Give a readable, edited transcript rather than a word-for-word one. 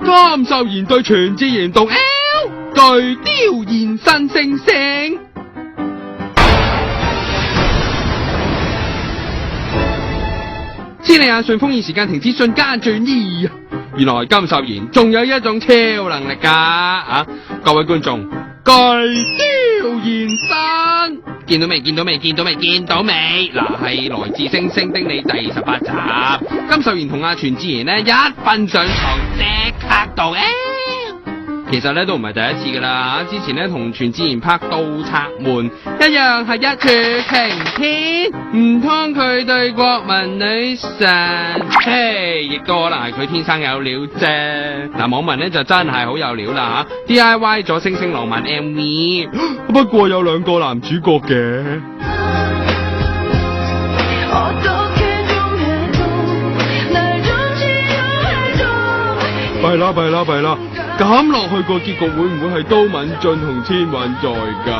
金秀賢對全智賢動 L 巨雕現身星星。千里眼順風耳時間停止瞬間轉移。原來金秀賢仲有一種超能力㗎各位觀眾，巨雕現身，見到未？見到未？見到未？見到未？嗱，係來自星星的你第18集，金秀賢同阿全智賢呢一瞓上床即刻到 L。其實咧都唔係第一次噶啦，之前咧同全智賢拍《盜賊門》一樣係一柱擎天，唔通佢對國民女神，嘿，亦都可能係佢天生有料啫。嗱，網民咧就真係好有料啦吓 ，DIY 咗星星浪漫 MV， 不過有兩個男主角嘅。弊啦弊啦弊啦！咁落去個結局會唔會係都敏俊同千允在㗎？